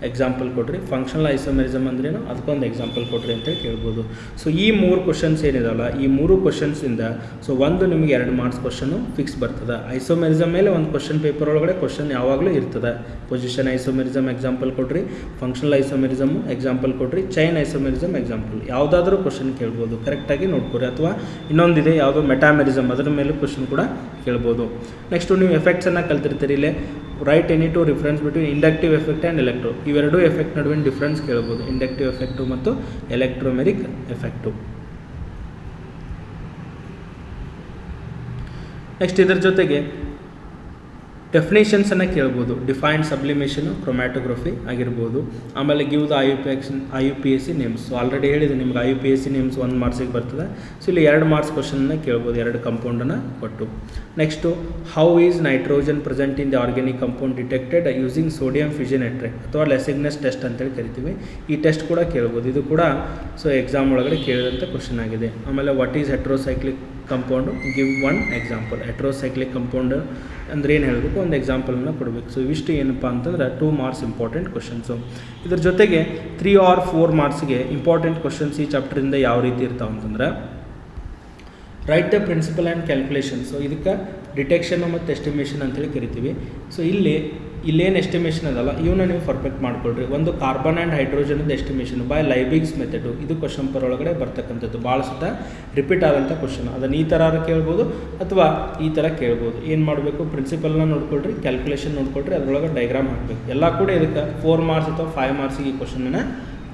ಎಕ್ಸಾಂಪಲ್ ಕೊಡ್ರಿ. ಫಂಕ್ಷನಲ್ ಐಸೋಮೆರಿಸಮ್ ಅಂದ್ರೇನು, ಅದಕ್ಕೊಂದು ಎಕ್ಸಾಂಪಲ್ ಕೊಡ್ರಿ ಅಂತೇಳಿ ಕೇಳ್ಬೋದು. ಸೊ ಈ 3 ಕ್ವಶನ್ಸ್ ಏನಿದಾವಲ್ಲ, ಈ 3 ಕ್ವಶನ್ಸಿಂದ ಸೊ ಒಂದು ನಿಮಗೆ 2 ಮಾರ್ಕ್ಸ್ ಕ್ವಶನ್ನು ಫಿಕ್ಸ್ ಬರ್ತದೆ. ಐಸೋಮೆರಿಸಮ್ ಮೇಲೆ ಒಂದು ಕ್ವಶನ್ ಪೇಪರ್ ಒಳಗಡೆ ಕ್ವಶನ್ ಯಾವಾಗಲೂ ಇರ್ತದೆ. ಪೊಸಿಷನ್ ಐಸೋಮೆರಿಸಮ್ ಎಕ್ಸಾಂಪಲ್ ಕೊಡ್ರಿ, ಫಂಕ್ಷನಲ್ ಐಸೋಮೆರಿಸಮ್ ಎಕ್ಸಾಂಪಲ್ ಕೊಡ್ರಿ, ಚೈನ್ ಐಸೋಮೆರಿಸಮ್ ಎಕ್ಸಾಂಪಲ್, ಯಾವುದಾದ್ರೂ ಕ್ವಶನ್ ಕೇಳ್ಬೋದು. ಕರೆಕ್ಟಾಗಿ ನೋಡ್ಕೊರಿ. ಅಥವಾ ಇನ್ನೊಂದಿದೆ ಯಾವುದೋ ಮೆಟಾಮೆರಿಸಮ್, ಅದರ ಮೇಲೂ ಕ್ವಶನ್ ಕೂಡ ಕೇಳ್ಬೋದು. ನೆಕ್ಸ್ಟು ನೀವು ಎಫೆಕ್ಟ್ಸನ್ನು ಕಲ್ತಿರ್ತೀರಿ. ಇಲ್ಲೇ right any 2 difference between inductive effect and electro, ಇವೆರಡೂ ಎಫೆಕ್ಟ್ ನಡುವಿನ ಡಿಫ್ರೆನ್ಸ್ ಕೇಳ್ಬೋದು, ಇಂಡಕ್ಟಿವ್ ಎಫೆಕ್ಟು ಮತ್ತು ಎಲೆಕ್ಟ್ರೋಮೆರಿಕ್ ಎಫೆಕ್ಟು. ನೆಕ್ಸ್ಟ್ ಇದರ ಜೊತೆಗೆ ಡೆಫಿನೇಷನ್ಸನ್ನು ಕೇಳ್ಬೋದು. ಡಿಫೈನ್ಡ್ ಸಬ್ಲಿಮೇಷನು ಕ್ರೊಮ್ಯಾಟೋಗ್ರಫಿ ಆಗಿರ್ಬೋದು. ಆಮೇಲೆ give the IUPAC names. So already ಹೇಳಿದೆ ನಿಮ್ಗೆ IUPAC ನೇಮ್ಸ್ 1 ಮಾರ್ಕ್ಸಿಗೆ ಬರ್ತದೆ. ಸೊ ಇಲ್ಲಿ 2 ಮಾರ್ಕ್ಸ್ ಕ್ವಶನ್ನ ಕೇಳ್ಬೋದು, 2 ಕಂಪೌಂಡನ್ನು ಕೊಟ್ಟು. Next how is nitrogen present in the organic compound detected using sodium fusion extract ಅಥವಾ ಲೆಸಿಗ್ನೆಸ್ ಟೆಸ್ಟ್ ಅಂತೇಳಿ ಕರಿತೀವಿ. ಈ ಟೆಸ್ಟ್ ಕೂಡ ಕೇಳ್ಬೋದು. ಇದು ಕೂಡ ಸೊ ಎಕ್ಸಾಮ್ ಒಳಗಡೆ ಕೇಳಿದಂಥ ಕ್ವಶನ್ ಆಗಿದೆ. ಆಮೇಲೆ what is heterocyclic compound, give 1 example. Heterocyclic compound ಅಂದರೆ ಏನು ಹೇಳಬೇಕು, ಒಂದು ಎಕ್ಸಾಂಪಲನ್ನು ಕೊಡಬೇಕು. ಸೊ ಇವಿಷ್ಟು ಏನಪ್ಪ ಅಂತಂದ್ರೆ 2 ಮಾರ್ಕ್ಸ್ ಇಂಪಾರ್ಟೆಂಟ್ ಕ್ವಶನ್ಸು. ಇದ್ರ ಜೊತೆಗೆ 3 or 4 ಮಾರ್ಕ್ಸ್ಗೆ ಇಂಪಾರ್ಟೆಂಟ್ ಕ್ವಶನ್ಸ್ ಈ ಚಾಪ್ಟರಿಂದ ಯಾವ ರೀತಿ ಇರ್ತಾವೆ ಅಂತಂದ್ರೆ write the principle and calculation. So ಇದಕ್ಕೆ ಡಿಟೆಕ್ಷನು ಮತ್ತು ಎಸ್ಟಿಮೇಷನ್ ಅಂತೇಳಿ ಕರಿತೀವಿ. ಸೊ ಇಲ್ಲೇನು ಎಸ್ಟಿಮೇಷನ್ ಅದಲ್ಲ ಇವನ್ನ ನೀವು ಪರ್ಫೆಕ್ಟ್ ಮಾಡ್ಕೊಳ್ರಿ. ಒಂದು ಕಾರ್ಬನ್ ಆ್ಯಂಡ್ ಹೈಡ್ರೋಜನ್ದು ಎಸ್ಟಿಮೇಷನ್ ಬೈ ಲೈಬಿಗ್ಸ್ ಮೆಥಡು, ಇದು ಕ್ವಶನ್ ಪರ್ ಒಳಗಡೆ ಬರ್ತಕ್ಕಂಥದ್ದು. ಭಾಳ ಸತ ರಿಪೀಟ್ ಆದಂಥ ಕ್ವಶನ್. ಅದನ್ನು ಈ ಥರ ಕೇಳ್ಬೋದು ಅಥವಾ ಈ ಥರ ಕೇಳ್ಬೋದು. ಏನು ಮಾಡಬೇಕು, ಪ್ರಿನ್ಸಿಪಲ್ನ ನೋಡ್ಕೊಳ್ರಿ, ಕ್ಯಾಲ್ಕುಲೇಷನ್ ನೋಡ್ಕೊಳ್ರಿ, ಅದರೊಳಗೆ ಡೈಗ್ರಾಮ್ ಹಾಕಬೇಕು. ಎಲ್ಲ ಕೂಡ ಇದಕ್ಕೆ 4 ಮಾರ್ಕ್ಸ್ ಅಥವಾ 5 ಮಾರ್ಕ್ಸಿಗೆ ಈ ಕ್ವಶನನ್ನು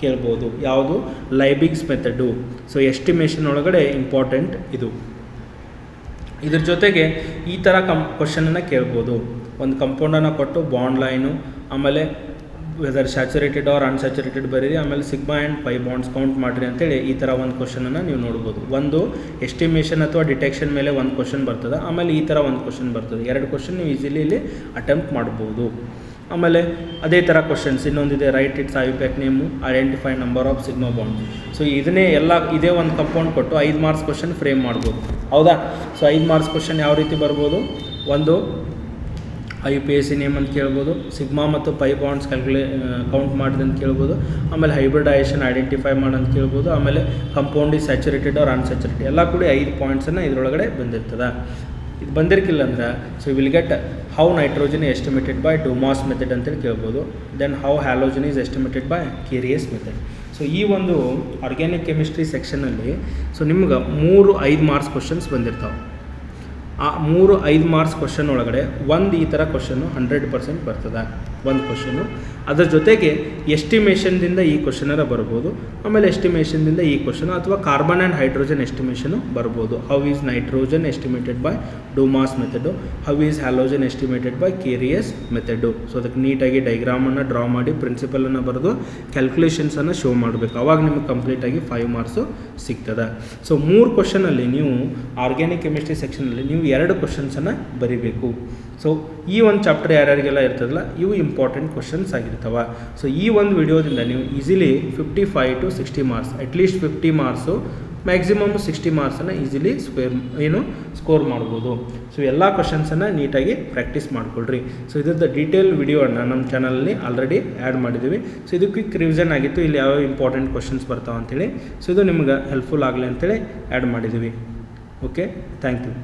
ಕೇಳ್ಬೋದು. ಯಾವುದು, ಲೈಬಿಗ್ಸ್ ಮೆಥಡು. ಸೊ ಎಸ್ಟಿಮೇಷನ್ ಒಳಗಡೆ ಇಂಪಾರ್ಟೆಂಟ್ ಇದು. ಇದ್ರ ಜೊತೆಗೆ ಈ ಥರ ಕ್ವಶನನ್ನು ಕೇಳ್ಬೋದು. ಒಂದು ಕಂಪೌಂಡನ್ನು ಕೊಟ್ಟು ಬಾಂಡ್ ಲೈನು, ಆಮೇಲೆ ವೆದರ್ ಸ್ಯಾಚುರೇಟೆಡ್ ಆರ್ ಅನ್ಸ್ಯಾಚುರೇಟೆಡ್ ಬರೀರಿ, ಆಮೇಲೆ sigma and pi bonds count ಮಾಡಿರಿ ಅಂತೇಳಿ ಈ ಥರ ಒಂದು ಕ್ವಶನನ್ನು ನೀವು ನೋಡ್ಬೋದು. ಒಂದು ಎಸ್ಟಿಮೇಷನ್ ಅಥವಾ ಡಿಟೆಕ್ಷನ್ ಮೇಲೆ ಒಂದು ಕ್ವಶನ್ ಬರ್ತದೆ, ಆಮೇಲೆ ಈ ಥರ ಒಂದು ಕ್ವಶನ್ ಬರ್ತದೆ. 2 ಕ್ವಶನ್ ನೀವು ಈಸಿಲಿ ಇಲ್ಲಿ ಅಟೆಂಪ್ಟ್ ಮಾಡ್ಬೋದು. ಆಮೇಲೆ ಅದೇ ಥರ ಕ್ವಶನ್ಸ್ ಇನ್ನೊಂದಿದೆ, write its IUPAC name, identify number of sigma bond. So ಇದನ್ನೇ ಇದೇ ಒಂದು ಕಂಪೌಂಡ್ ಕೊಟ್ಟು 5 ಮಾರ್ಕ್ಸ್ ಕ್ವಶನ್ ಫ್ರೇಮ್ ಮಾಡ್ಬೋದು, ಹೌದಾ. ಸೊ 5 ಮಾರ್ಕ್ಸ್ ಕ್ವಶನ್ ಯಾವ ರೀತಿ ಬರ್ಬೋದು, ಒಂದು IUPAC ನೇಮ್ ಅಂತ ಕೇಳ್ಬೋದು, ಸಿಗ್ಮಾ ಮತ್ತು ಪೈ ಬಾಂಡ್ಸ್ ಕೌಂಟ್ ಮಾಡಿದೆ ಅಂತ ಕೇಳ್ಬೋದು, ಆಮೇಲೆ ಹೈಬ್ರಿಡೈಸೇಷನ್ ಐಡೆಂಟಿಫೈ ಮಾಡಂತ ಕೇಳ್ಬೋದು, ಆಮೇಲೆ compound is saturated or unsaturated, ಎಲ್ಲ ಕೂಡ 5 ಪಾಯಿಂಟ್ಸನ್ನು ಇದರೊಳಗಡೆ ಬಂದಿರ್ತದೆ. ಇದು ಬಂದಿರ್ಕಿಲ್ಲ ಅಂದ್ರೆ so will get how nitrogen estimated by Dumas method ಅಂತೇಳಿ ಕೇಳ್ಬೋದು. Then how halogen is estimated by Carius method. So ಈ ಒಂದು ಆರ್ಗ್ಯಾನಿಕ್ ಕೆಮಿಸ್ಟ್ರಿ ಸೆಕ್ಷನಲ್ಲಿ ಸೊ ನಿಮ್ಗೆ 3-5 ಮಾರ್ಕ್ಸ್ ಕ್ವಶನ್ಸ್ ಬಂದಿರ್ತಾವೆ. ಆ 3-5 ಮಾರ್ಕ್ಸ್ ಕ್ವಶನ್ ಒಳಗಡೆ ಒಂದು ಈ ಥರ ಕ್ವಶನ್ನು 100% ಬರ್ತದೆ, ಒಂದು ಕ್ವಶನ್ನು. ಅದರ ಜೊತೆಗೆ ಎಸ್ಟಿಮೇಷನ್ದಿಂದ ಈ ಕ್ವಶನರ ಬರ್ಬೋದು, ಆಮೇಲೆ ಎಸ್ಟಿಮೇಷನ್ದಿಂದ ಈ ಕ್ವಶನ್ ಅಥವಾ ಕಾರ್ಬನ್ ಆ್ಯಂಡ್ ಹೈಡ್ರೋಜನ್ ಎಸ್ಟಿಮೇಷನು ಬರ್ಬೋದು. How is nitrogen estimated by Dumas method, how is halogen estimated by Carius method. So ಅದಕ್ಕೆ ನೀಟಾಗಿ ಡೈಗ್ರಾಮನ್ನು ಡ್ರಾ ಮಾಡಿ ಪ್ರಿನ್ಸಿಪಲನ್ನು ಬರೆದು ಕ್ಯಾಲ್ಕುಲೇಷನ್ಸನ್ನು ಶೋ ಮಾಡಬೇಕು. ಅವಾಗ ನಿಮಗೆ ಕಂಪ್ಲೀಟಾಗಿ 5 ಮಾರ್ಕ್ಸು ಸಿಗ್ತದೆ. ಸೊ 3 ಕ್ವಶನಲ್ಲಿ ನೀವು ಆರ್ಗ್ಯಾನಿಕ್ ಕೆಮಿಸ್ಟ್ರಿ ಸೆಕ್ಷನಲ್ಲಿ ನೀವು 2 ಕ್ವಶನ್ಸನ್ನು ಬರೀಬೇಕು. ಸೊ ಈ ಒಂದು ಚಾಪ್ಟರ್ ಯಾರ್ಯಾರಿಗೆಲ್ಲ ಇರ್ತದಲ್ಲ ಇವು ಇಂಪಾರ್ಟೆಂಟ್ ಕ್ವಶನ್ಸ್ ಆಗಿರ್ತವೆ. ಸೊ ಈ ಒಂದು ವಿಡಿಯೋದಿಂದ ನೀವು easily 55 to 60 marks, at least 50 marks, maximum 60 ಮಾರ್ಕ್ಸನ್ನು ಈಸಿಲಿ ಸ್ಕೋರ್ ಮಾಡ್ಬೋದು. ಸೊ ಎಲ್ಲ ಕ್ವಶನ್ಸನ್ನು ನೀಟಾಗಿ ಪ್ರಾಕ್ಟೀಸ್ ಮಾಡ್ಕೊಳ್ರಿ. ಸೊ ಇದ್ರದ್ದು ಡೀಟೇಲ್ ವಿಡಿಯೋವನ್ನು ನಮ್ಮ ಚಾನಲಲ್ಲಿ ಆಲ್ರೆಡಿ ಆ್ಯಡ್ ಮಾಡಿದ್ದೀವಿ. ಸೊ ಇದು ಕ್ವಿಕ್ ರಿವಿಷನ್ ಆಗಿತ್ತು, ಇಲ್ಲಿ ಯಾವ ಇಂಪಾರ್ಟೆಂಟ್ ಕ್ವಶನ್ಸ್ ಬರ್ತಾವೆ ಅಂತೇಳಿ. ಸೊ ಇದು ನಿಮ್ಗೆ ಹೆಲ್ಪ್ಫುಲ್ ಆಗಲಿ ಅಂತೇಳಿ ಆ್ಯಡ್ ಮಾಡಿದ್ದೀವಿ. Okay, thank you.